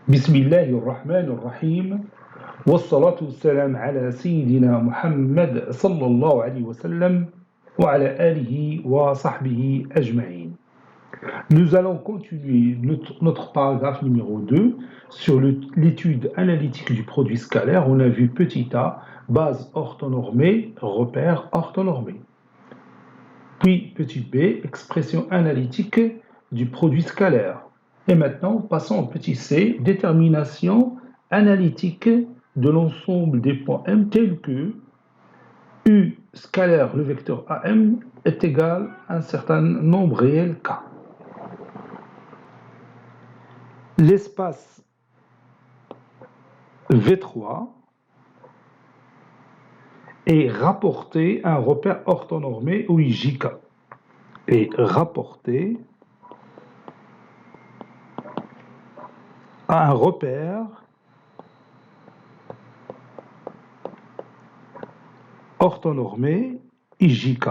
بسم الله الرحمن الرحيم والصلاة والسلام على سيدنا محمد صلى الله عليه وسلم وعلى آله وصحبه أجمعين. Nous allons continuer notre paragraphe numéro 2 sur l'étude analytique du produit scalaire. On a vu petit a, base orthonormée, repère orthonormé. Puis petit b, expression analytique du produit scalaire. Et maintenant, passons au petit c, détermination analytique de l'ensemble des points M tels que U scalaire, le vecteur AM, est égal à un certain nombre réel K. L'espace V3 est rapporté à un repère orthonormé ou JK. Est rapporté à un repère orthonormé IJK.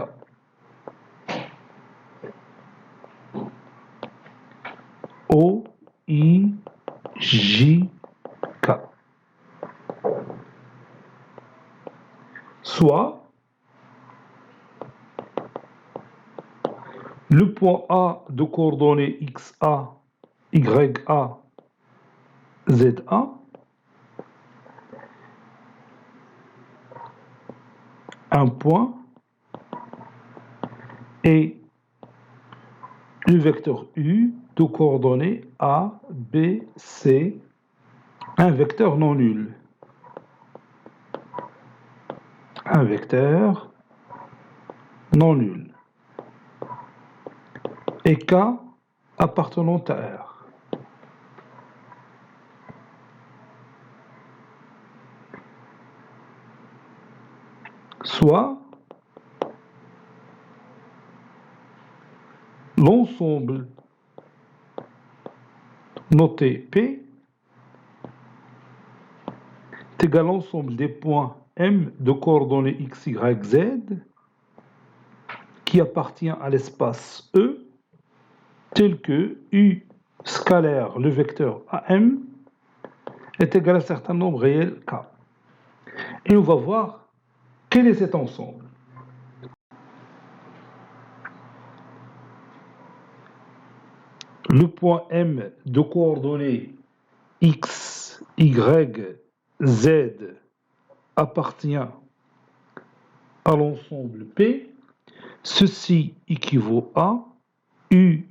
O-I-J-K. Soit le point A de coordonnées XA, YA, ZA un point et le vecteur U de coordonnées A, B, C, un vecteur non nul. Un vecteur non nul. Et K appartenant à R. Soit l'ensemble noté P est égal à l'ensemble des points M de coordonnées X, Y, Z qui appartient à l'espace E tel que U scalaire, le vecteur AM, est égal à un certain nombre réel K. Et on va voir quel est cet ensemble. Le point M de coordonnées X, Y, Z appartient à l'ensemble P. Ceci équivaut à U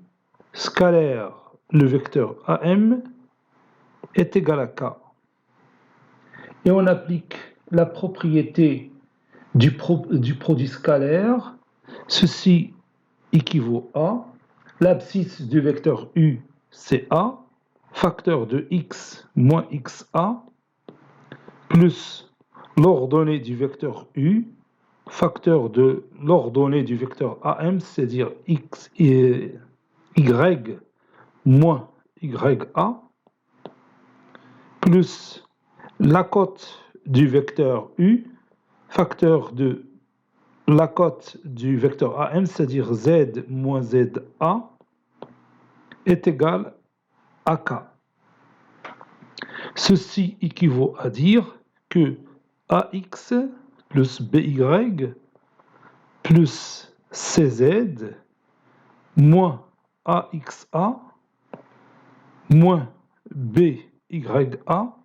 scalaire, le vecteur AM, est égal à K. Et on applique la propriété du produit scalaire. Ceci équivaut à l'abscisse du vecteur U, c'est A, facteur de X moins XA, plus l'ordonnée du vecteur U, facteur de l'ordonnée du vecteur AM, c'est-à-dire X et Y moins YA, plus la cote du vecteur U, facteur de la cote du vecteur AM, c'est-à-dire Z moins ZA, est égal à K. Ceci équivaut à dire que AX plus BY plus CZ moins AXA moins BYA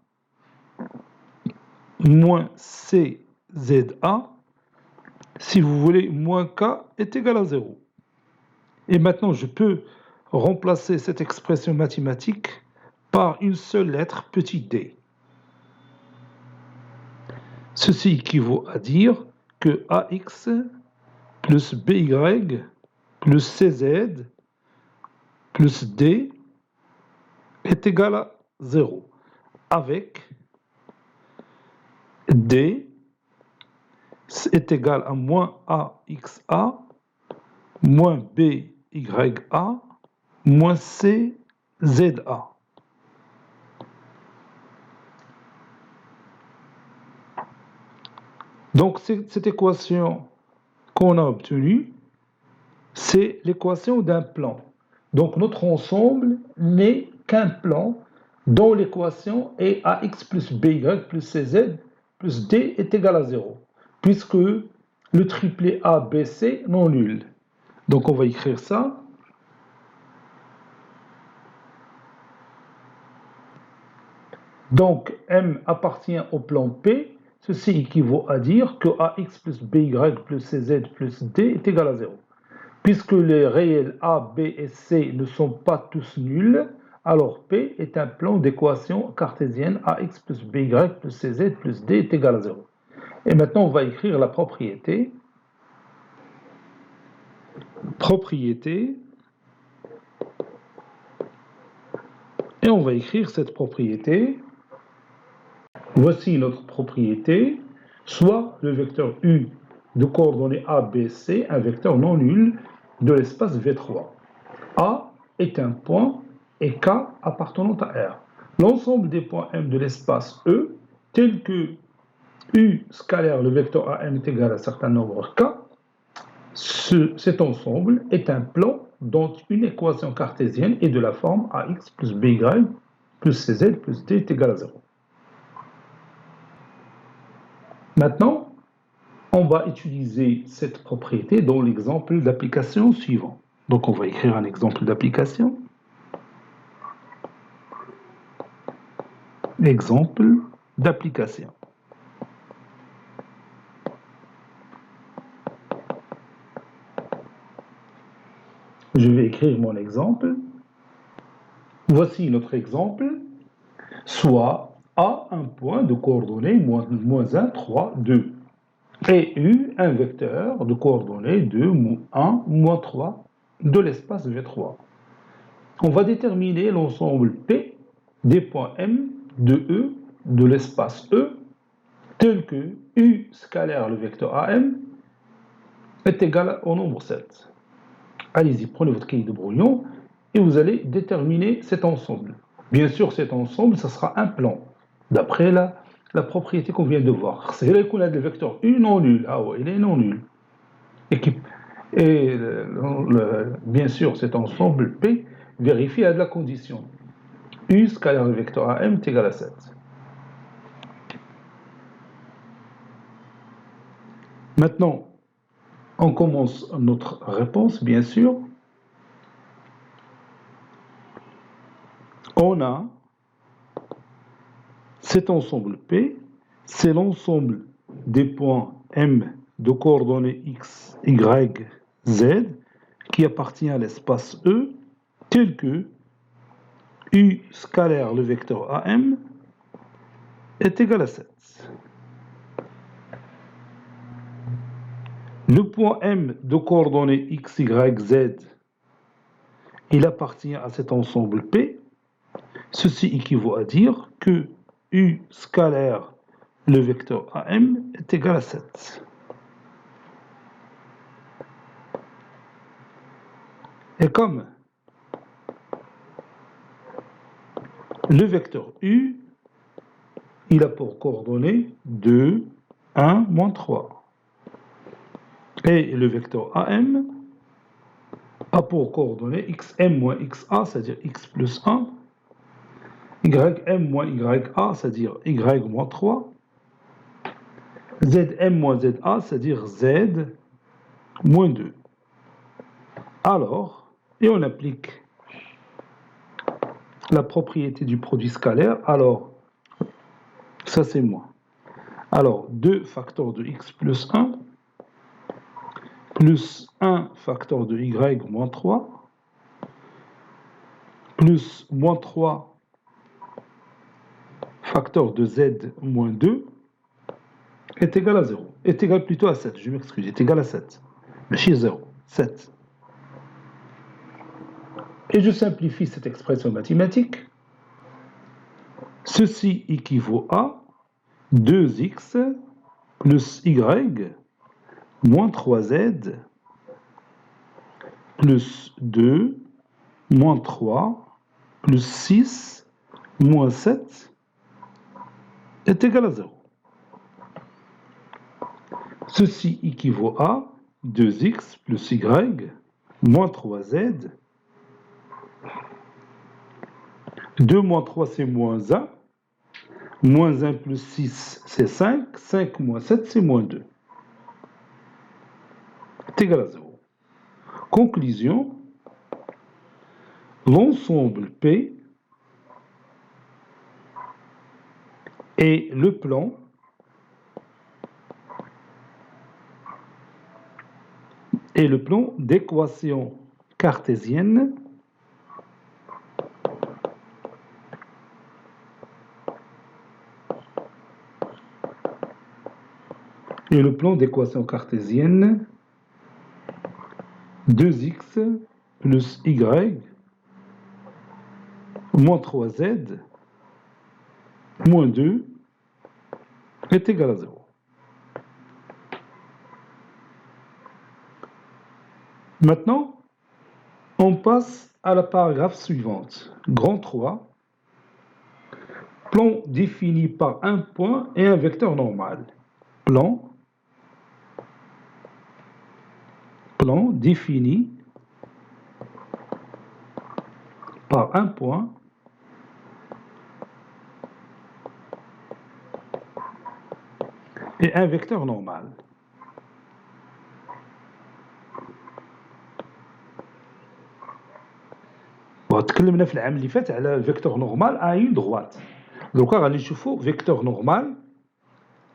moins CZA, si vous voulez, moins K est égal à 0. Et maintenant, je peux remplacer cette expression mathématique par une seule lettre, petit d. Ceci équivaut à dire que AX plus BY plus CZ plus D est égal à 0, avec D est égal à moins AXA moins BYA moins CZA. Donc, cette équation qu'on a obtenue, c'est l'équation d'un plan. Donc, notre ensemble n'est qu'un plan dont l'équation est ax plus by plus cz plus d est égal à 0, puisque le triplet ABC non nul. Donc on va écrire ça. Donc M appartient au plan P. Ceci équivaut à dire que ax plus by plus cz plus d est égal à 0. Puisque les réels A, B et C ne sont pas tous nuls, alors P est un plan d'équation cartésienne ax plus by plus cz plus d est égal à 0. Et maintenant, on va écrire la propriété. Et on va écrire cette propriété. Voici notre propriété, soit le vecteur U de coordonnées A, B, C, un vecteur non nul de l'espace V3. A est un point et K appartenant à R. L'ensemble des points M de l'espace E, tel que U scalaire le vecteur AM est égal à un certain nombre K, cet ensemble est un plan dont une équation cartésienne est de la forme AX plus BY plus CZ plus D est égal à 0. Maintenant, on va utiliser cette propriété dans l'exemple d'application suivant. Donc, on va écrire un exemple d'application. Exemple d'application. Je vais écrire mon exemple. Voici notre exemple. Soit A, un point de coordonnées moins 1, 3, 2. Et U, un vecteur de coordonnées 2, 1, moins 3 de l'espace V3. On va déterminer l'ensemble P des points M de E de l'espace E tel que U scalaire le vecteur AM est égal au nombre 7. Allez-y, prenez votre cahier de brouillon et vous allez déterminer cet ensemble. Bien sûr, cet ensemble, ça sera un plan, d'après la propriété qu'on vient de voir. C'est vrai qu'on a le vecteur U non nul. Ah ouais, il est non nul. Et bien sûr, cet ensemble P vérifie à de la condition. U scalaire le vecteur AM est égal à 7. Maintenant, on commence notre réponse, bien sûr. On a cet ensemble P, c'est l'ensemble des points M de coordonnées X, Y, Z qui appartient à l'espace E tel que U scalaire le vecteur AM est égal à 7. Le point M de coordonnées X, Y, Z, il appartient à cet ensemble P. Ceci équivaut à dire que U scalaire le vecteur AM est égal à 7. Et comme le vecteur U, il a pour coordonnées 2, 1, moins 3. Et le vecteur AM a pour coordonnées xm moins xa, c'est-à-dire x plus 1, ym moins ya, c'est-à-dire y moins 3, zm moins za, c'est-à-dire z moins 2. Alors, et on applique la propriété du produit scalaire, alors, ça c'est moins. Alors, 2 facteurs de x plus 1, plus 1 facteur de y moins 3, plus moins 3 facteur de z moins 2, est égal à 0. Est égal plutôt à 7, je m'excuse, est égal à 7. Mais chez 0, 7. Et je simplifie cette expression mathématique. Ceci équivaut à 2x plus y moins 3z plus 2 moins 3 plus 6 moins 7 est égal à 0. Ceci équivaut à 2x plus y moins 3z 2 moins 3, c'est moins 1. Moins 1 plus 6, c'est 5. 5 moins 7, c'est moins 2. C'est égal à 0. Conclusion, l'ensemble P est le plan d'équation cartésienne et le plan d'équation cartésienne 2x plus y moins 3z moins 2 est égal à 0. Maintenant, on passe à la paragraphe suivante. Grand 3. Plan défini par un point et un vecteur normal. Plan défini par un point et un vecteur normal. تكلمنا في العام اللي فات على الفيكتور نورمال à une droite. دروكا غادي نشوفوا فيكتور نورمال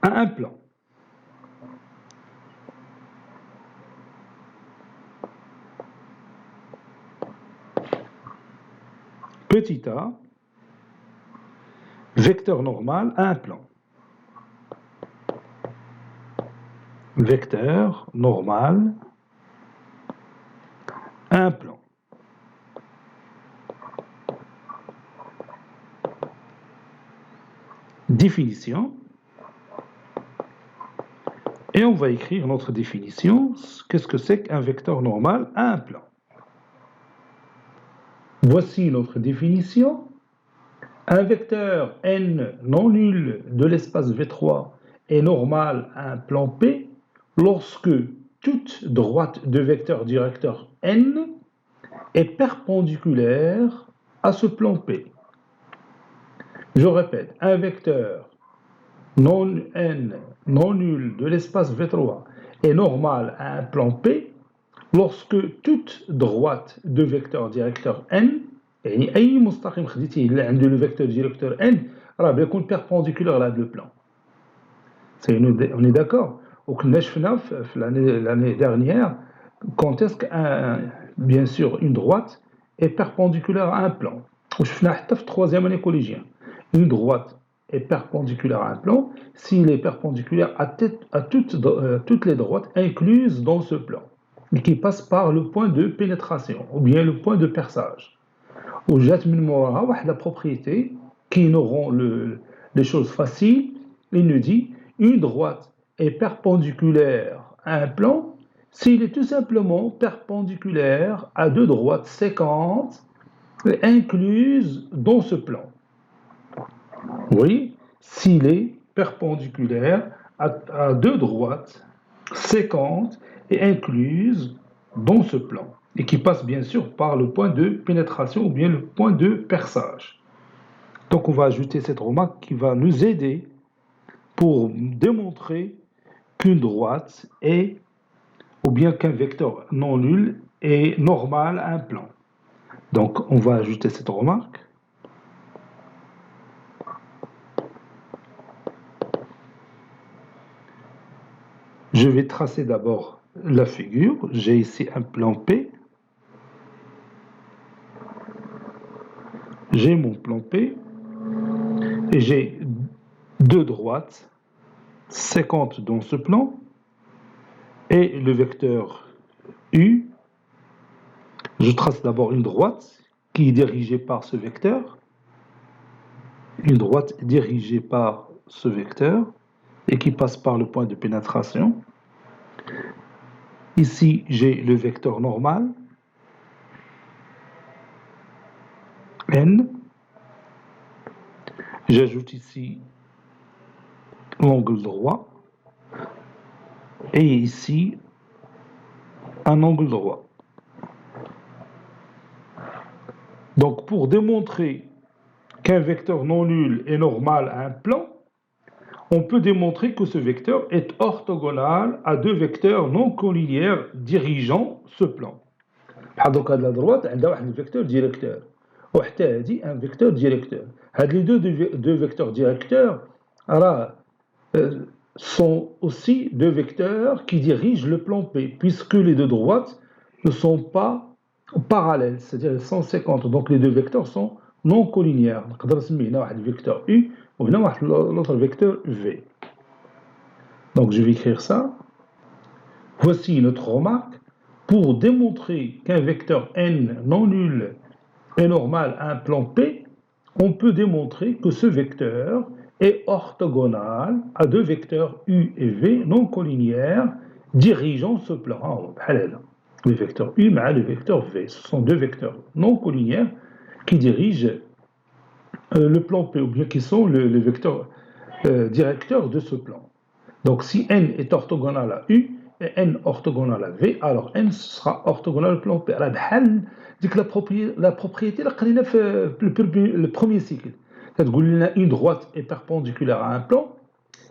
à un plan. Petit a, vecteur normal à un plan. Vecteur normal à un plan. Définition. Et on va écrire notre définition. Qu'est-ce que c'est qu'un vecteur normal à un plan? Voici notre définition. Un vecteur n non nul de l'espace V3 est normal à un plan P lorsque toute droite de vecteur directeur n est perpendiculaire à ce plan P. Je répète, un vecteur n non nul de l'espace V3 est normal à un plan P lorsque toute droite de vecteur directeur n, يعني أي مستقيم خديتيه اللي عنده le vecteur directeur n راه بيكون perpendiculaire à le plan. On est d'accord. وكنا شفنا في l'année dernière quand est-ce qu'un, bien sûr, une droite est perpendiculaire à un plan. وشفنا حتى في troisième année collégien. Une droite est perpendiculaire à un plan s'il est perpendiculaire à toutes les droites incluses dans ce plan et qui passent par le point de pénétration ou bien le point de perçage. وجات من موراها واحد la propriété qui nous rend les choses faciles. Il nous dit une droite est perpendiculaire à un plan s'il est tout simplement perpendiculaire à deux droites séquentes incluses dans ce plan. Oui, s'il est perpendiculaire à deux droites séquentes et incluses dans ce plan, et qui passent bien sûr par le point de pénétration ou bien le point de perçage. Donc on va ajouter cette remarque qui va nous aider pour démontrer qu'une droite est, ou bien qu'un vecteur non nul est normal à un plan. Donc on va ajouter cette remarque. Je vais tracer d'abord la figure. J'ai ici un plan P. J'ai mon plan P. Et j'ai deux droites séquentes dans ce plan. Et le vecteur U. Je trace d'abord une droite qui est dirigée par ce vecteur. Une droite dirigée par ce vecteur et qui passe par le point de pénétration. Ici, j'ai le vecteur normal, n. J'ajoute ici l'angle droit et ici un angle droit. Donc, pour démontrer qu'un vecteur non nul est normal à un plan, on peut démontrer que ce vecteur est orthogonal à deux vecteurs non collinéaires dirigeant ce plan. بحال دوكا هاد لا droite عندها واحد الفيكتور ديريكتور وحتى هادي ان فيكتور ديريكتور. هاد لي deux vecteurs directeurs راه sont aussi deux vecteurs qui dirigent le plan P, puisque les deux droites ne sont pas parallèles, c'est-à-dire 150. Donc les deux vecteurs sont non collinéaires. نقدر نسمي هنا واحد الفيكتور U وهنا واحد l'autre vecteur V. Donc je vais écrire ça. Voici notre remarque. Pour démontrer qu'un vecteur n non nul est normal à un plan P, on peut démontrer que ce vecteur est orthogonal à deux vecteurs U et V non collinéaires dirigeant ce plan. Le vecteur U et le vecteur V, ce sont deux vecteurs non collinéaires qui dirigent le plan P, ou bien qui sont les vecteurs directeurs de ce plan. Donc si n est orthogonal à U et n orthogonal à V, alors n sera orthogonal au plan P. راه بحال ديك la propriété اللي قرينا في le premier cycle. كتقول لنا une droite est perpendiculaire à un plan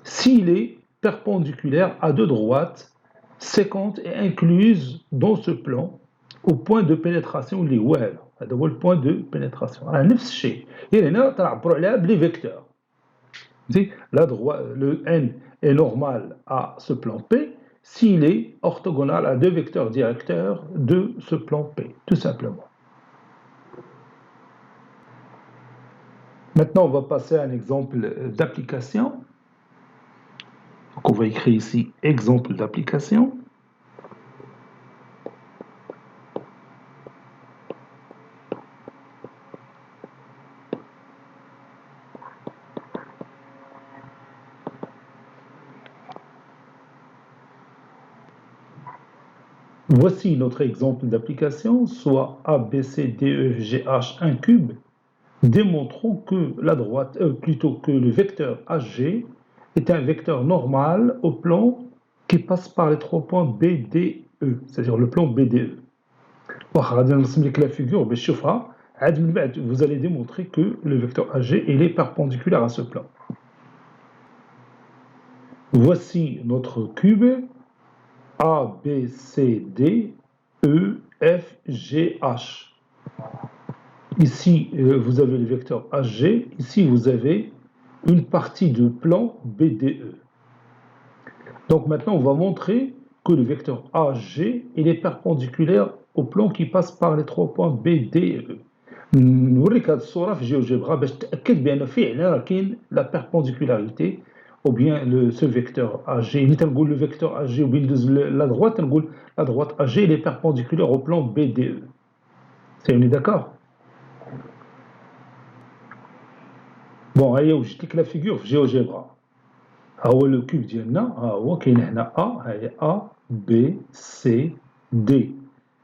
s'il est perpendiculaire à deux droites séquentes et incluses dans ce plan au point de pénétration اللي هو هذا هو le point de pénétration. راه نفس الشيء. هنا تنعبروا عليها بلي فيكتور. La droite, le n est normal à ce plan P s'il est orthogonal à deux vecteurs directeurs de ce plan P, tout simplement. Maintenant, on va passer à un exemple d'application. Donc, on va écrire ici exemple d'application. Voici notre exemple d'application, soit A, B, C, D, E, F, G, H, un cube. Démontrons que que le vecteur HG est un vecteur normal au plan qui passe par les trois points B, D, E, c'est-à-dire le plan BDE. La figure, vous allez démontrer que le vecteur HG est perpendiculaire à ce plan. Voici notre cube A, B, C, D, E, F, G, H. Ici, vous avez le vecteur HG. Ici, vous avez une partie du plan BDE. Donc maintenant, on va montrer que le vecteur HG est perpendiculaire au plan qui passe par les trois points BDE. نوريك هذه الصورة في GeoGebra باش تأكد بأن فعلا كاين la perpendicularité ou bien ce vecteur AG. ملي تنقول le vecteur AG ou bien la droite, تنقول la droite AG est perpendiculaire au plan BDE. C'est on est d'accord? بون هيا وجدت لك لا فيغور في جيوجيبرا. ها هو لو كوب ديالنا، ها هو كاين هنا ا، ها هي ا بي سي دي،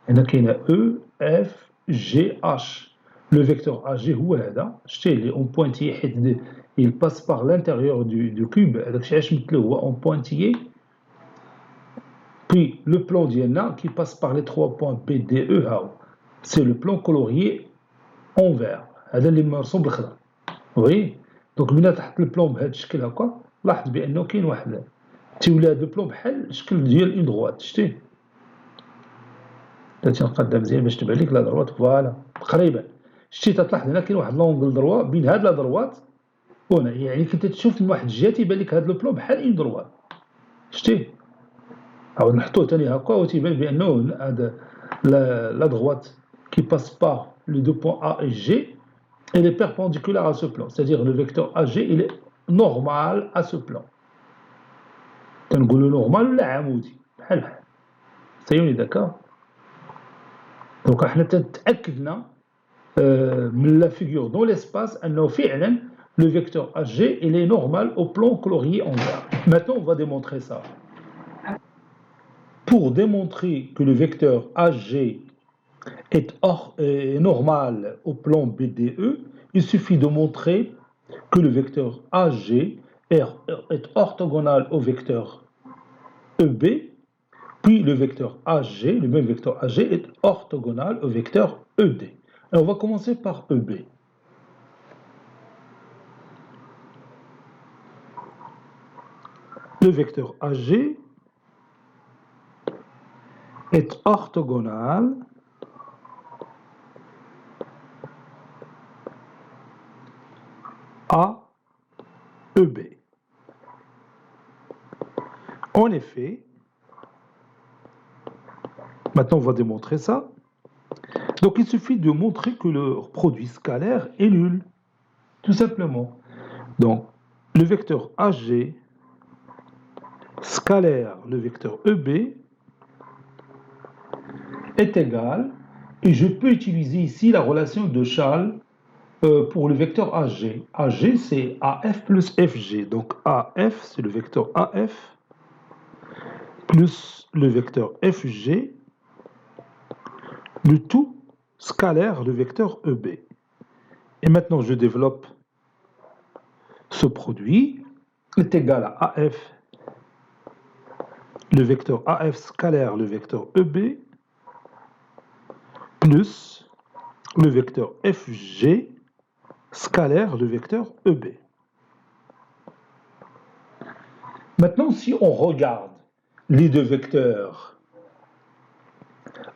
هنا كاينه او اف جي اش. لو فيكتور ا جي هو هذا، شتيه اللي اون بوينتيي حيت il passe par l'intérieur du cube، هذاك الشيء علاش مثلو هو اون بوينتيي. Puis le plan ديالنا qui passe par les trois points B, D, E, ها هو c'est le plan colorié en vert، هذا اللي مرسوم بالخضر. وي دونك ملي تحط البلون بهذا الشكل هكا، لاحظ بانه كاين واحد تيولي هذا البلون بحال الشكل ديال اون دروات. شتي تنقادها مزيان باش تبان لك لا دروات، فوالا تقريبا. شتي تلاحظ هنا كاين واحد لونغل دروا بين هاد لا دروات وهنا، يعني كنت تشوف من واحد الجهه تيبان لك هاد البلون بحال اون دروات. شتي عاود نحطوه ثاني هكا وتيبان بانه هذا لا دروات كي باس با لو دو بوين A et G elle est perpendiculaire à ce plan, c'est-à-dire le vecteur AG il est normal à ce plan. تنقولوا normal ولا عمودي بحال بحال. سيوني داكور. دونك احنا تاكدنا من لا فيغور دون l'espace انه فعلا le vecteur AG il est normal au plan colorié en vert. Maintenant on va démontrer ça. Pour démontrer que le vecteur AG est normal au plan BDE, il suffit de montrer que le vecteur AG est orthogonal au vecteur EB, puis le vecteur AG, le même vecteur AG, est orthogonal au vecteur ED. Et on va commencer par EB. le vecteur AG est orthogonal à EB. En effet, maintenant on va démontrer ça. Donc il suffit de montrer que le produit scalaire est nul, tout simplement. Donc le vecteur AG scalaire le vecteur EB est égal, et je peux utiliser ici la relation de Schall pour le vecteur AG. AG, c'est AF plus FG. Donc AF, c'est le vecteur AF plus le vecteur FG, le tout scalaire, le vecteur EB. Et maintenant, je développe ce produit est égal à AF, le vecteur AF scalaire, le vecteur EB, plus le vecteur FG scalaire, le vecteur EB. Maintenant, si on regarde les deux vecteurs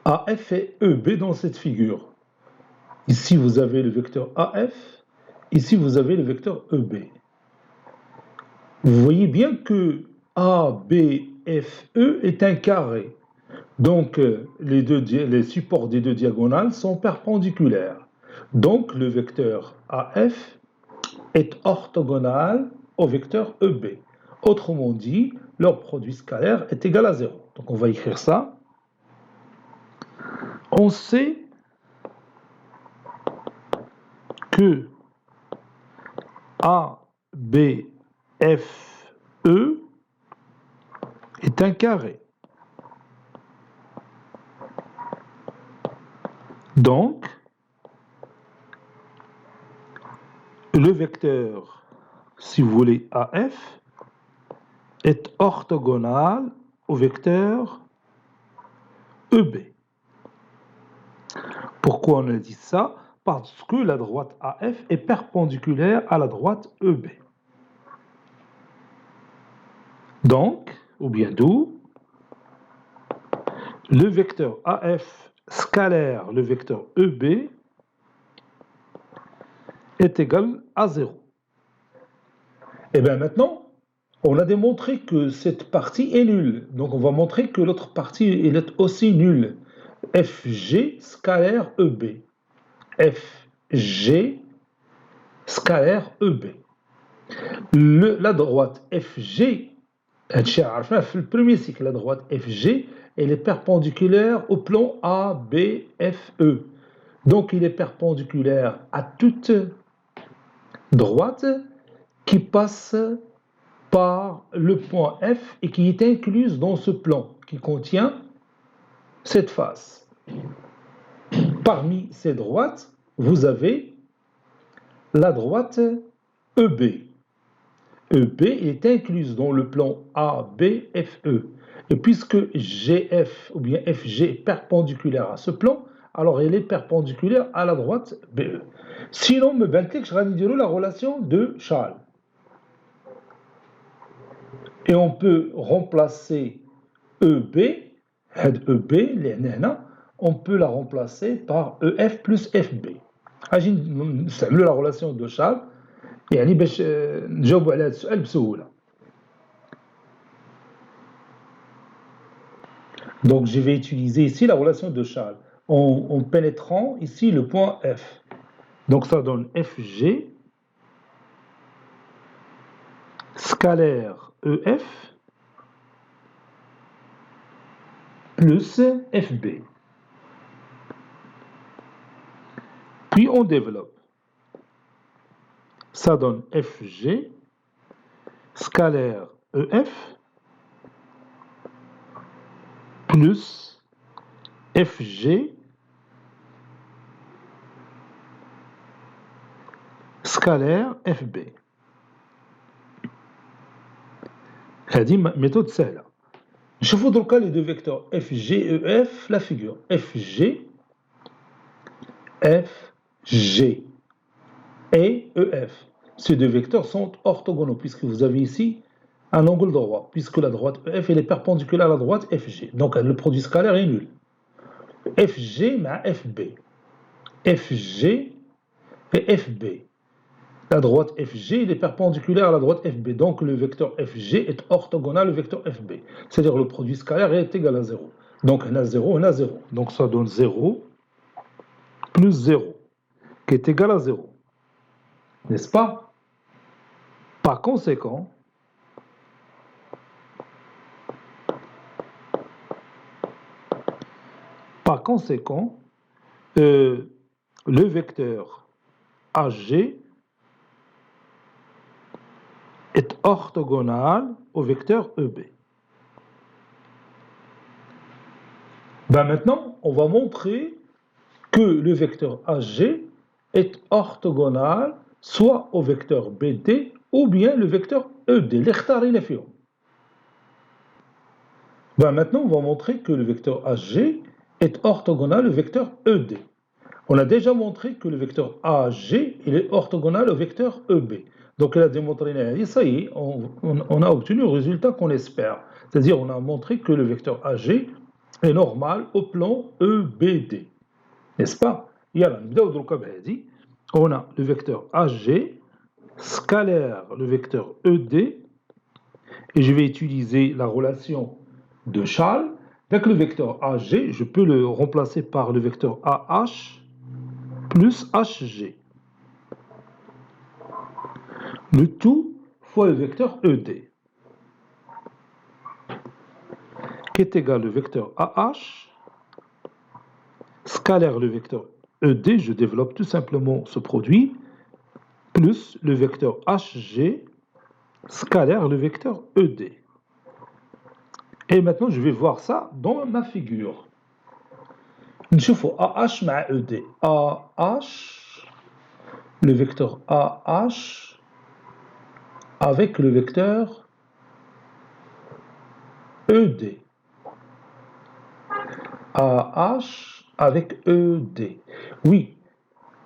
AF et EB dans cette figure, ici vous avez le vecteur AF, ici vous avez le vecteur EB. Vous voyez bien que ABFE est un carré. Donc les supports des deux diagonales sont perpendiculaires. Donc le vecteur AF est orthogonal au vecteur EB. Autrement dit, leur produit scalaire est égal à 0. Donc on va écrire ça. On sait que ABFE est un carré. Donc, le vecteur, si vous voulez, AF est orthogonal au vecteur EB. Pourquoi on a dit ça? Parce que la droite AF est perpendiculaire à la droite EB. Donc, ou bien d'où, le vecteur AF scalaire, le vecteur EB, est égal à 0. Et bien maintenant, on a démontré que cette partie est nulle. Donc on va montrer que l'autre partie est aussi nulle. FG scalaire EB. FG scalaire EB. La droite FG, le premier cycle, la droite FG, elle est perpendiculaire au plan ABFE. Donc il est perpendiculaire à toute droite qui passe par le point F et qui est incluse dans ce plan qui contient cette face. Parmi ces droites, vous avez la droite EB. EB est incluse dans le plan ABFE. Et puisque GF ou bien FG est perpendiculaire à ce plan, alors elle est perpendiculaire à la droite BE. Sinon, me bentek je vais la relation de Schall. Et on peut remplacer EB, on peut la remplacer par EF plus FB. C'est la relation de Schall. يعني باش نجاوبوا على هذا السؤال بسهوله. Donc je vais utiliser ici la relation de Schall en pénétrant ici le point F. Donc ça donne FG scalaire EF plus FB. Puis on développe. Ça donne FG scalaire EF plus FG scalaire FB. هذه méthode سهلة. نشوفوا دركا les deux vecteurs FG et EF la figure. FG et EF. Ces deux vecteurs sont orthogonaux puisque vous avez ici un angle droit, puisque la droite EF elle est perpendiculaire à la droite FG. Donc le produit scalaire est nul. FG مع FB. FG et FB. La droite FG elle est perpendiculaire à la droite FB. Donc le vecteur FG est orthogonal au vecteur FB. C'est-à-dire le produit scalaire est égal à 0. Donc on a 0, on a 0. Donc ça donne 0 plus 0, qui est égal à 0. N'est-ce pas? Par conséquent, le vecteur AG est orthogonal au vecteur EB. Ben maintenant, on va montrer que le vecteur AG est orthogonal soit au vecteur BD ou bien le vecteur ED. Ben maintenant, on va montrer que le vecteur AG est orthogonal au vecteur ED. On a déjà montré que le vecteur AG il est orthogonal au vecteur EB. Donc, il a démontré, ça y est, on a obtenu le résultat qu'on espère. C'est-à-dire, on a montré que le vecteur AG est normal au plan EBD. N'est-ce pas? On a le vecteur AG scalaire le vecteur ED et je vais utiliser la relation de Charles. Donc, le vecteur AG, je peux le remplacer par le vecteur AH plus HG. Le tout fois le vecteur ED, qui est égal au vecteur AH, scalaire le vecteur ED, je développe tout simplement ce produit, plus le vecteur HG, scalaire le vecteur ED. Et maintenant, je vais voir ça dans ma figure. نشوفوا AH مع ED. AH, le vecteur AH, avec le vecteur ED. AH avec ED. Oui,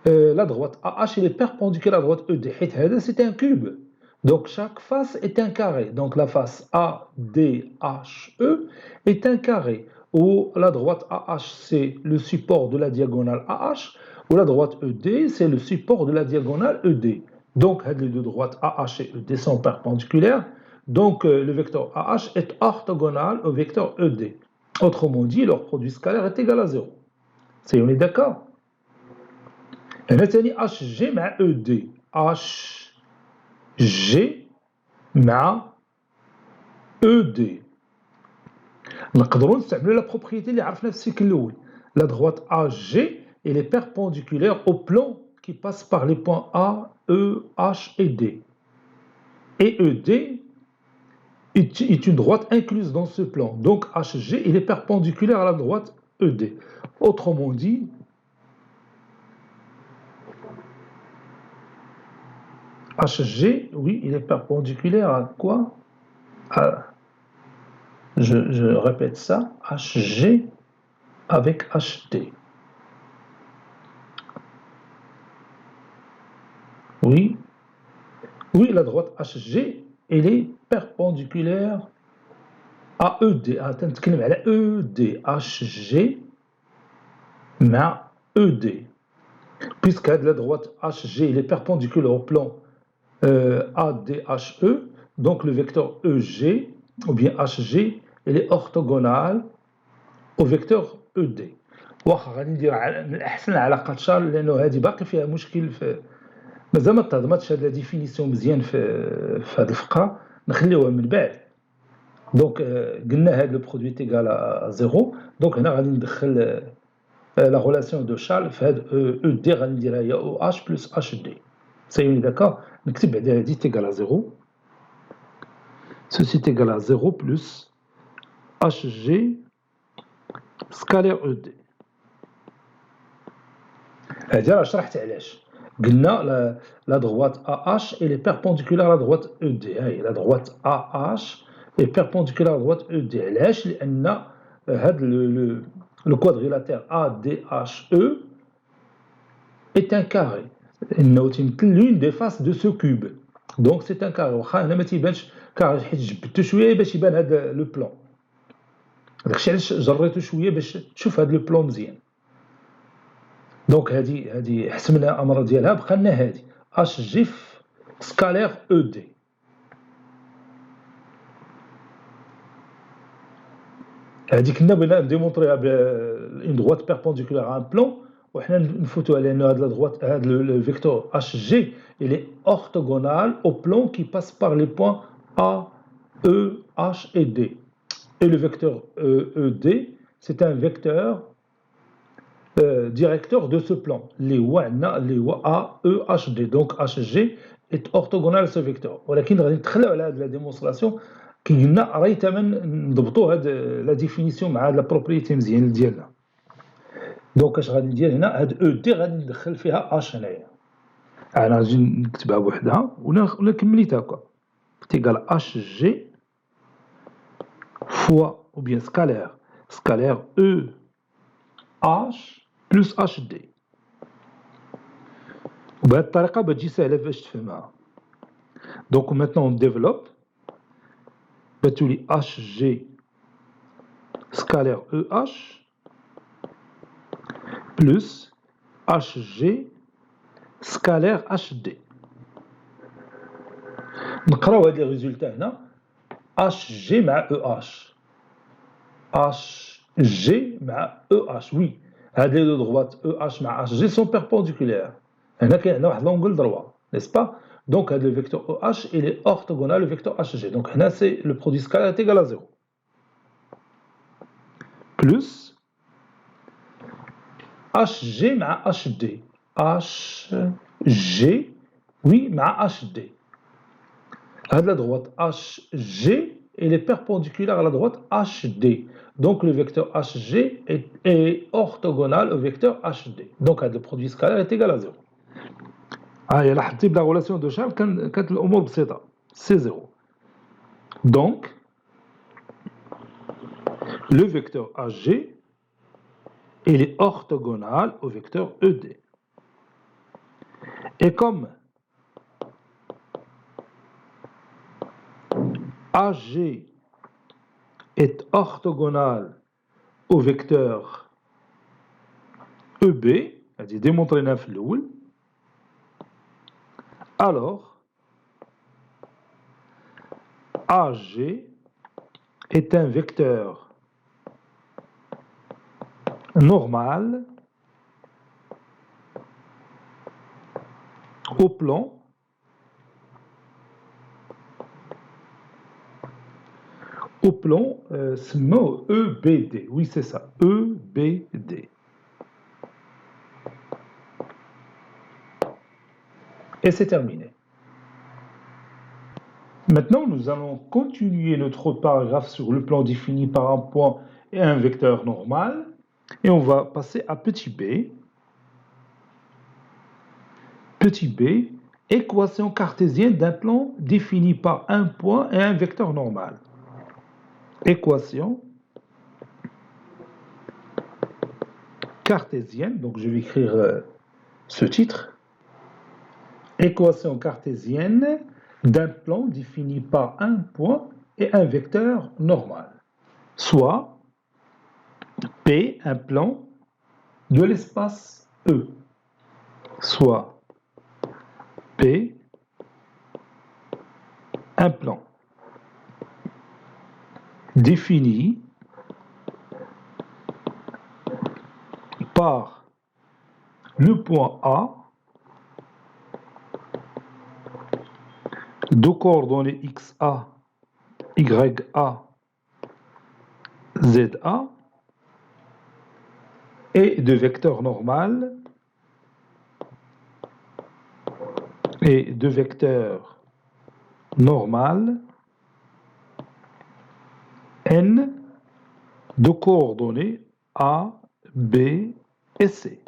la droite AH elle est perpendiculaire à la droite ED. C'est un cube. Donc chaque face est un carré. Donc la face ADHE est un carré. Où la droite AH c'est le support de la diagonale AH, ou la droite ED c'est le support de la diagonale ED. Donc les deux droites AH et ED sont perpendiculaires. Donc le vecteur AH est orthogonal au vecteur ED. Autrement dit, leur produit scalaire est égal à 0. On est d'accord? مثلا HG مع ED. HG مع ED. نقدروا نستعملوا la propriété اللي عرفنا في السيكل الأول. La droite AG elle est perpendiculaire au plan qui passe par les points A, E, H et D. Et ED est une droite incluse dans ce plan. Donc HG il est perpendiculaire à la droite ED. Autrement dit, HG, oui, il est perpendiculaire à quoi? Je répète ça, HG avec HT. Oui, la droite HG, elle est perpendiculaire à ED. نتكلم على ED. HG مع ED. Puisque la droite HG, elle est perpendiculaire au plan ADHE, donc le vecteur EG, ou bien HG, il est orthogonal au vecteur ED. واخا غادي ندير من الاحسن علاقه شارل لانه هذه باقي فيها مشكل في مازال ما تهضمتش هاد لا ديفينيسيون مزيان في هذه الفقره نخليوها من بعد. دونك قلنا هذا لو برودوي ايغال ا 0 دونك هنا غادي ندخل لا ريلاسيون دو شارل في هاد او دي غادي نديرها هي او اش بلس اش دي. سيوني داكور نكتب بعدا هادي تيغال ا 0 ceci est égal à 0 plus HG scalaire ED. هذه راه شرحت علاش قلنا la droite AH elle est perpendiculaire à la droite ED. هاي la droite AH est perpendiculaire à la droite ED. علاش لأن هذا le quadrilatère ADHE est un carré. إنه تيمثل l'une des faces de ce cube. Donc c'est un carré. واخا هنا ما تيبانش كار حيت جبدتو شويه باش يبان هذا لو بلان، داكشي علاش جريتو شويه باش تشوف هذا لو بلان مزيان. دونك هذه حسمنا الامر ديالها، بقى لنا هذه اش جي سكالير او دي. هذه كنا بغينا نديمونطريها بان droite perpendiculaire à un plan، وحنا نفوتو على ان هاد لا droite هاد لو فيكتور اش جي il est orthogonal au plan qui passe par les points A, E, H et D. Et le vecteur ED, c'est un vecteur directeur de ce plan. Les A, E, H, D. Donc HG est orthogonal à ce vecteur. ولكن غادي نتخلاو على هاد لا ديمونستراسيون كي قلنا راهي تما نضبطوا هاد لا ديفينيسيون مع هاد لا بروبريتي مزيان ديالنا. دونك اش غادي ندير هنا هاد او دي غادي ندخل فيها اش هنايا. انا غادي نكتبها بوحدها ولا كمليتها هكا تيغال اش جي fois ou bien scalaire E H plus HD. وبهذه الطريقة بتجي سهلة باش تفهمها. Donc maintenant on développe. بتولي HG scalaire EH plus HG scalaire HD. نقراو هاد لي ريزولتا هنا. HG مع EH. HG مع EH. Oui. هاد لي دو droite EH مع HG sont perpendiculaires. هنا كاين عندنا واحد l'angle droit, n'est-ce pas? Donc le vecteur EH il est orthogonal au vecteur HG. Donc هنا c'est le produit scalaire est égal à 0. Plus HG مع HD. HG oui مع HD. À la droite HG il est perpendiculaire à la droite HD. Donc le vecteur HG est orthogonal au vecteur HD. Donc le produit scalaire est égal à 0. لاحظتي بلا relation de charge كانت الامور بسيطه. C'est 0. Donc le vecteur HG il est orthogonal au vecteur ED. Et comme HG est orthogonal au vecteur EB, c'est démontré dans le alors AG est un vecteur normal au plan سموه EBD. Oui, c'est ça, EBD. Et c'est terminé. Maintenant, nous allons continuer notre paragraphe sur le plan défini par un point et un vecteur normal. Et on va passer à petit b. Petit b, équation cartésienne d'un plan défini par un point et un vecteur normal. Équation cartésienne, donc je vais écrire ce titre. Équation cartésienne d'un plan défini par un point et un vecteur normal. Soit P, un plan de l'espace E. Soit P, un plan défini par le point A de coordonnées XA, YA, ZA et de vecteurs normal N de coordonnées A, B et C.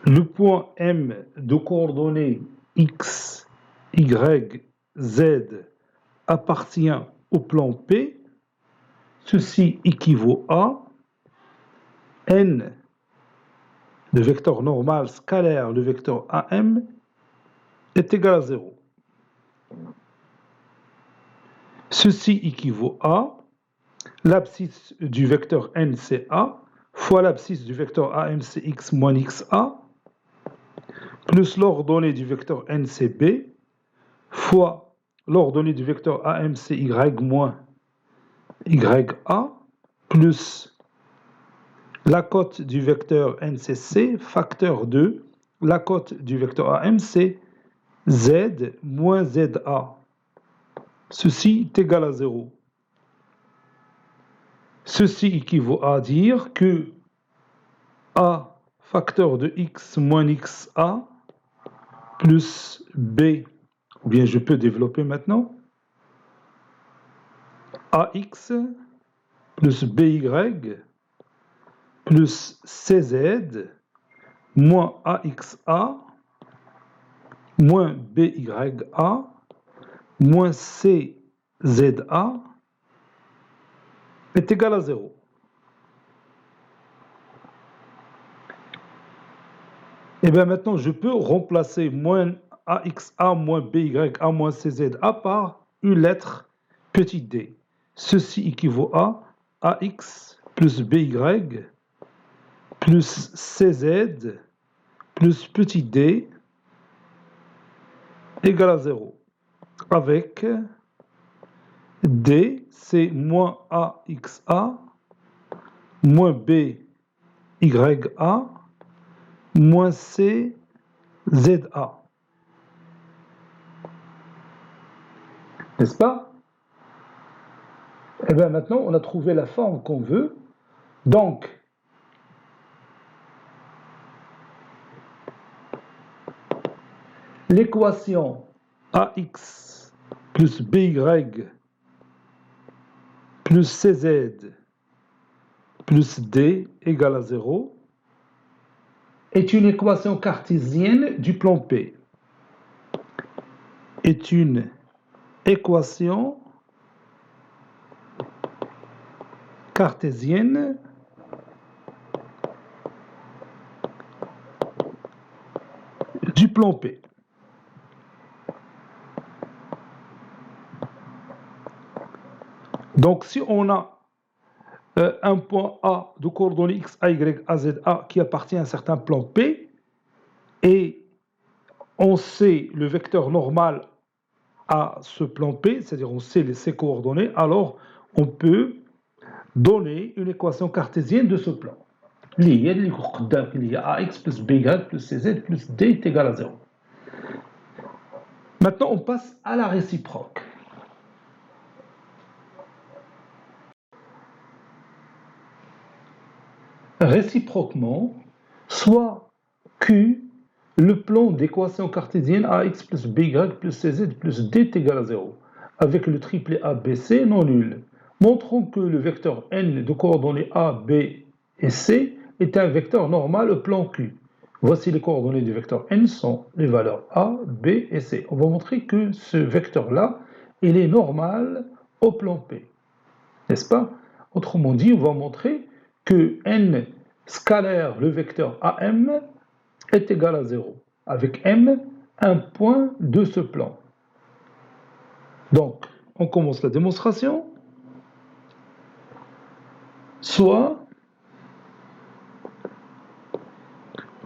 Le point M de coordonnées X, Y, Z appartient au plan P. Ceci équivaut à N, le vecteur normal scalaire, le vecteur AM, est égal à 0. Ceci équivaut à l'abscisse du vecteur n, c'est A, fois l'abscisse du vecteur AM, c'est x moins xa, plus l'ordonnée du vecteur n, c'est B, fois l'ordonnée du vecteur AM, c'est y moins ya, plus la cote du vecteur n, c'est C, facteur de la cote du vecteur AM, c'est Z moins ZA. Ceci est égal à 0. Ceci équivaut à dire que A facteur de x moins xa plus B, ou bien je peux développer maintenant, AX plus BY plus CZ moins AXA moins BYA moins CZA est égal à 0. Et bien maintenant, je peux remplacer moins AXA moins BYA moins CZA par une lettre petit d. Ceci équivaut à AX plus BY plus CZ plus petit d égale à 0. Avec D, c'est moins AXA moins BYA moins CZA. N'est-ce pas? Et bien maintenant, on a trouvé la forme qu'on veut. Donc, l'équation AX plus BY plus CZ plus D égale à 0 est une équation cartésienne du plan P. Est une équation cartésienne du plan P. Donc, si on a un point A de coordonnées x, a, y, a, z, a qui appartient à un certain plan P, et on sait le vecteur normal à ce plan P, c'est-à-dire on sait ses coordonnées, alors on peut donner une équation cartésienne de ce plan. اللي هي AX plus BY plus CZ plus D est égal à 0. Maintenant, on passe à la réciproque. Réciproquement, soit Q, le plan d'équation cartésienne AX plus BY plus CZ plus D est égal à 0, avec le triplet ABC non nul. Montrons que le vecteur n de coordonnées A, B et C est un vecteur normal au plan Q. Voici les coordonnées du vecteur n sont les valeurs A, B et C. On va montrer que ce vecteur-là, il est normal au plan P. N'est-ce pas? Autrement dit, on va montrer que n scalaire, le vecteur AM, est égal à 0, avec m un point de ce plan. Donc, on commence la démonstration. Soit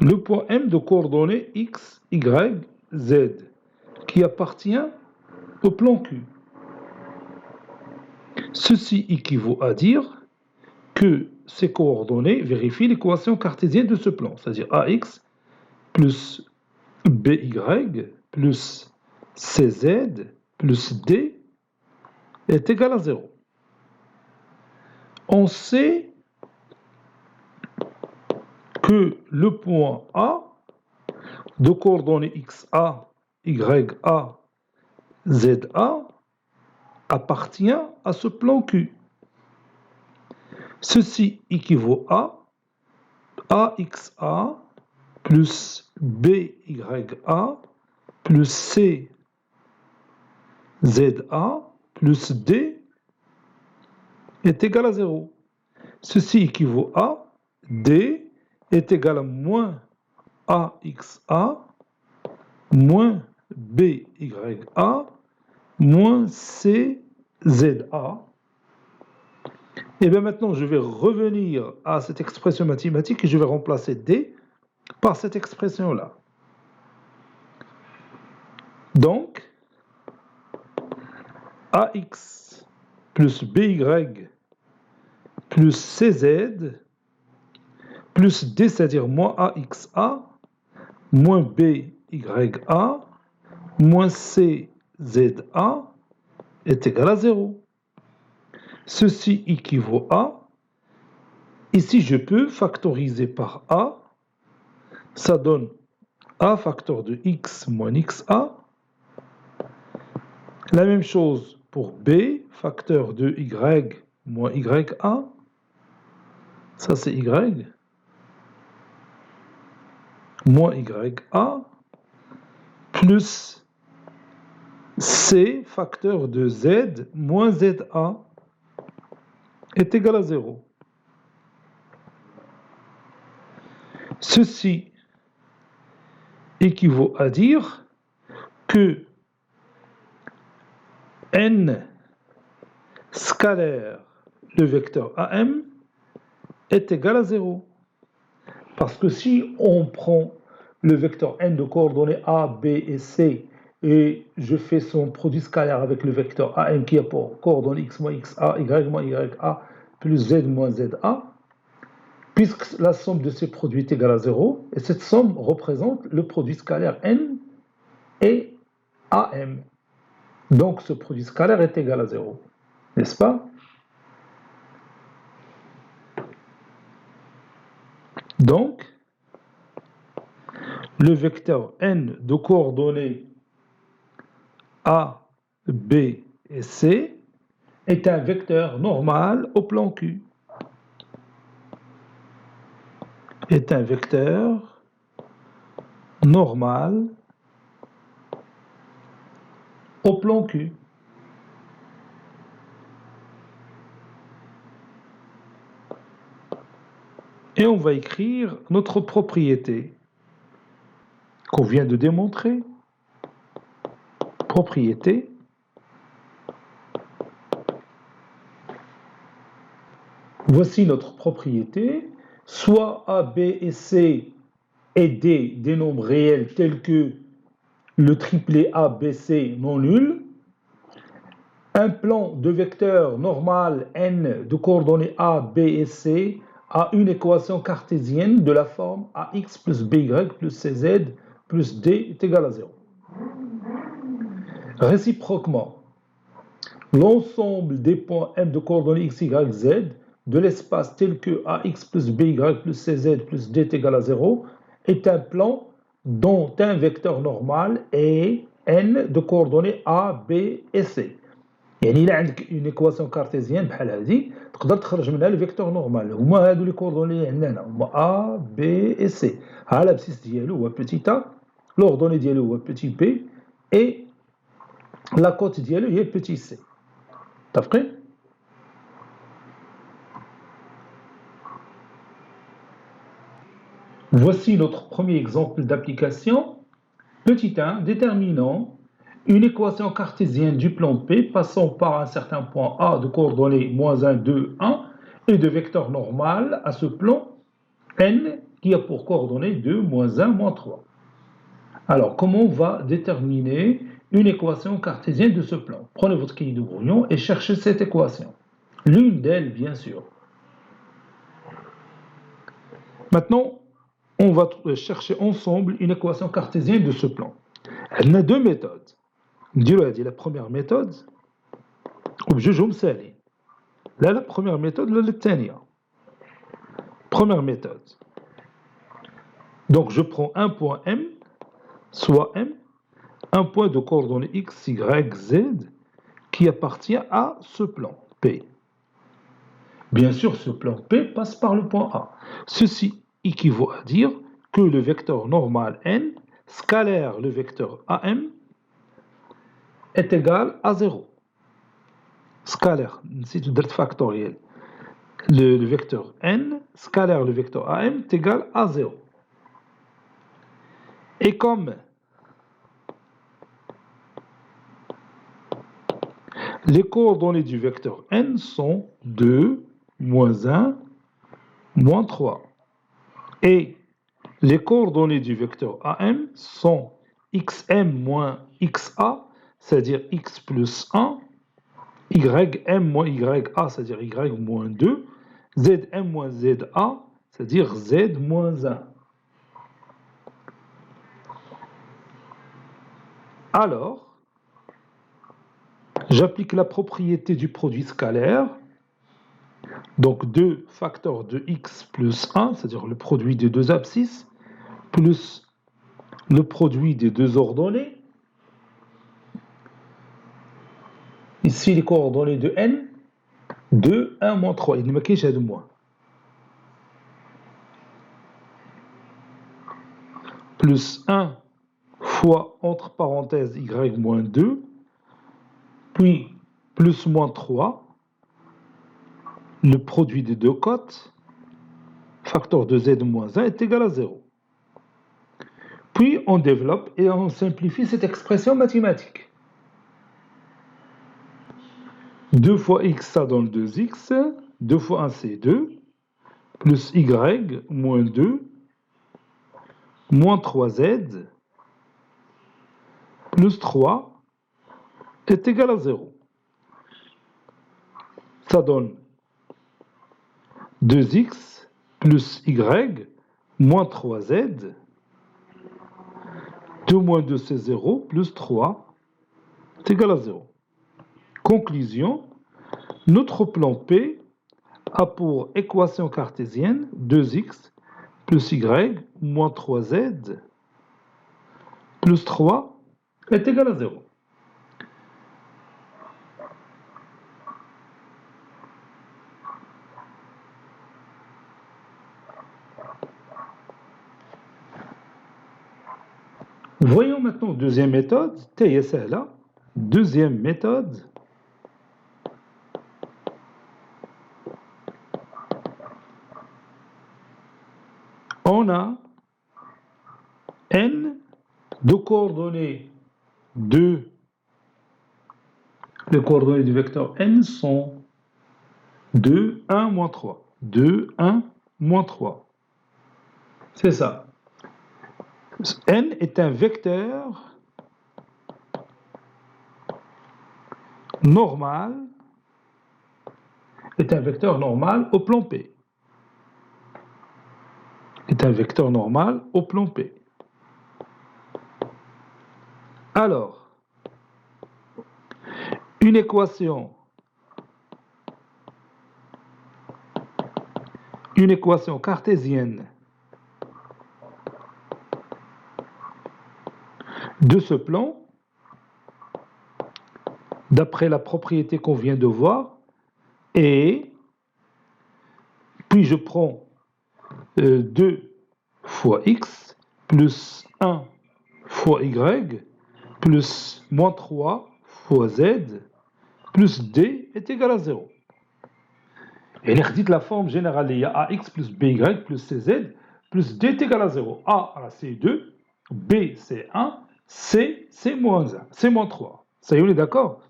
le point M de coordonnées X, Y, Z, qui appartient au plan Q. Ceci équivaut à dire que ces coordonnées vérifient l'équation cartésienne de ce plan, c'est-à-dire AX plus BY plus CZ plus D est égal à 0. On sait que le point A de coordonnées XA, YA, ZA appartient à ce plan Q. Ceci équivaut à AXA plus BYA plus CZA plus D est égal à 0. Ceci équivaut à D est égal à moins AXA moins BYA moins CZA. Et bien maintenant, je vais revenir à cette expression mathématique et je vais remplacer D par cette expression-là. Donc, AX plus BY plus CZ plus D, c'est-à-dire moins AXA moins BYA moins CZA est égal à 0. Ceci équivaut à, ici je peux factoriser par A, ça donne A facteur de X moins XA. La même chose pour B, facteur de Y moins YA. Ça c'est Y. Moins YA. Plus C, facteur de Z moins ZA est égal à 0. Ceci équivaut à dire que n scalaire, le vecteur AM, est égal à 0. Parce que si on prend le vecteur n de coordonnées A, B et C et je fais son produit scalaire avec le vecteur AM qui a pour coordonnées x moins xa, y moins ya, plus z moins za, puisque la somme de ces produits est égale à 0, et cette somme représente le produit scalaire n et AM. Donc ce produit scalaire est égal à 0, n'est-ce pas? Donc, le vecteur n de coordonnées A, B et C est un vecteur normal au plan Q. Est un vecteur normal au plan Q. Et on va écrire notre propriété qu'on vient de démontrer. Propriété. Voici notre propriété. Soit A, B et C et D des nombres réels tels que le triplet A, B, C non nul. Un plan de vecteurs normal n de coordonnées A, B et C a une équation cartésienne de la forme AX plus BY plus CZ plus D est égal à 0. Réciproquement, l'ensemble des points M de coordonnées X, Y, Z de l'espace tel que AX plus BY plus CZ plus D est égal à 0 est un plan dont un vecteur normal est N de coordonnées A, B et C. يعني إلا عندك اون ايكواسيون كارتيزيان بحال هذه تقدر تخرج منها الفيكتور نورمال هما هادو لي كوردوني اللي عندنا هنا هما ا بي اي سي ها لابسيس ديالو هو بوتي ا لوردوني ديالو هو بوتي بي اي لا كوت ديالو هي بوتي سي متفقين؟ Voici notre premier exemple d'application. Petit 1, déterminant une équation cartésienne du plan P passant par un certain point A de coordonnées moins 1, 2, 1 et de vecteur normal à ce plan N qui a pour coordonnées 2, moins 1, moins 3. Alors, comment on va déterminer une équation cartésienne de ce plan? Prenez votre cahier de brouillon et cherchez cette équation. L'une d'elles, bien sûr. Maintenant, on va chercher ensemble une équation cartésienne de ce plan. Elle a deux méthodes. La première méthode وبجوجهم ساهلين لا la première méthode لا الثانية. Première méthode. Donc je prends un point M, soit M, un point de coordonnées X, Y, Z qui appartient à ce plan P. Bien sûr, ce plan P passe par le point A. Ceci équivaut à dire que le vecteur normal N, scalaire le vecteur AM, est égal à 0. Scalaire, c'est le factoriel. Le vecteur n, scalaire le vecteur AM, est égal à 0. Et comme Les coordonnées du vecteur n sont 2, moins 1, moins 3. Et les coordonnées du vecteur AM sont xm moins xa, c'est-à-dire x plus 1, ym moins ya, c'est-à-dire y moins 2, zm moins za, c'est-à-dire z moins 1. Alors, j'applique la propriété du produit scalaire, donc 2 facteurs de x plus 1, c'est-à-dire le produit des deux abscisses, plus le produit des deux ordonnées. Ici, les coordonnées de n, 2, 1, moins 3. Il ne me cache de moins. Plus 1 fois, entre parenthèses, y moins 2, puis plus moins 3, le produit des deux côtes, facteur de z moins 1 est égal à 0. Puis on développe et on simplifie cette expression mathématique. 2 fois x, ça donne 2x, 2 fois 1, c'est 2, plus y, moins 2, moins 3z, plus 3, est égal à 0. Ça donne 2x plus y moins 3z. 2 moins 2, c'est 0, plus 3, est égal à 0. Conclusion, notre plan P a pour équation cartésienne 2x plus y moins 3z plus 3 est égal à 0. Voyons maintenant deuxième méthode, là. Deuxième méthode. On a n de coordonnées 2. Les coordonnées du vecteur n sont 2, 1, moins 3. 2, 1, moins 3. C'est ça. N est un vecteur normal, au plan P. Est un vecteur normal au plan P. Alors, une équation cartésienne de ce plan, d'après la propriété qu'on vient de voir, et puis je prends 2 fois x plus 1 fois y plus moins 3 fois z plus d est égal à 0. Et dit la forme générale, il y a ax plus by plus cz plus d est égal à 0. A, c'est 2, b, c'est 1, c, c'est moins 1, c'est moins 3. Ça y est, on est d'accord?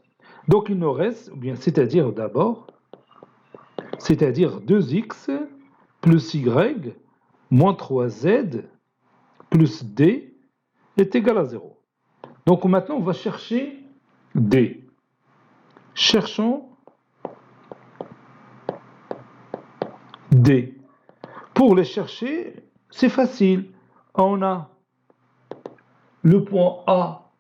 Donc il nous reste, ou bien c'est-à-dire d'abord, 2x plus y moins 3z plus d est égal à 0. Donc maintenant, on va chercher d. Cherchons d. Pour les chercher, c'est facile. On a le point A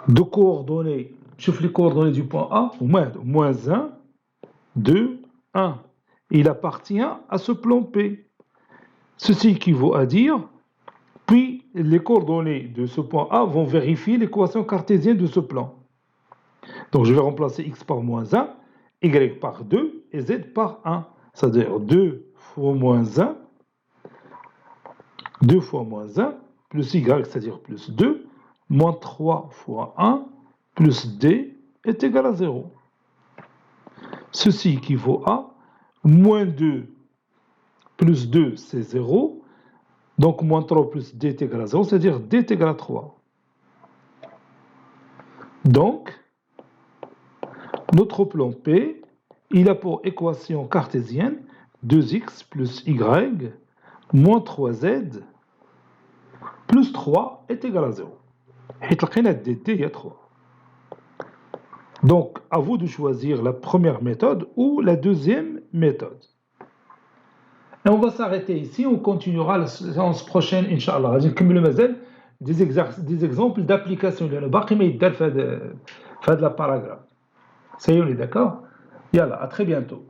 de coordonnées. Je fais les coordonnées du point A, moins 1, 2, 1. Il appartient à ce plan P. Ceci équivaut à dire, puis les coordonnées de ce point A vont vérifier l'équation cartésienne de ce plan. Donc je vais remplacer x par moins 1, y par 2 et z par 1. C'est-à-dire 2 fois moins 1, 2 fois moins 1, plus y, c'est-à-dire plus 2, moins 3 fois 1, plus d est égal à 0. Ceci équivaut à moins 2 plus 2, c'est 0. Donc moins 3 plus d est égal à 0, c'est-à-dire d est égal à 3. Donc, Notre plan P, il a pour équation cartésienne 2x plus y moins 3z plus 3 est égal à 0. حيت لقينا dt هي 3. Donc, à vous de choisir la première méthode ou la deuxième méthode. Et on va s'arrêter ici, on continuera la séance prochaine, Inch'Allah. غادي نكملوا مازال des exemples d'application. لأنه باقي ما يدار في هذا la paragraphe. Ça y est, on est d'accord? Yalla, à très bientôt.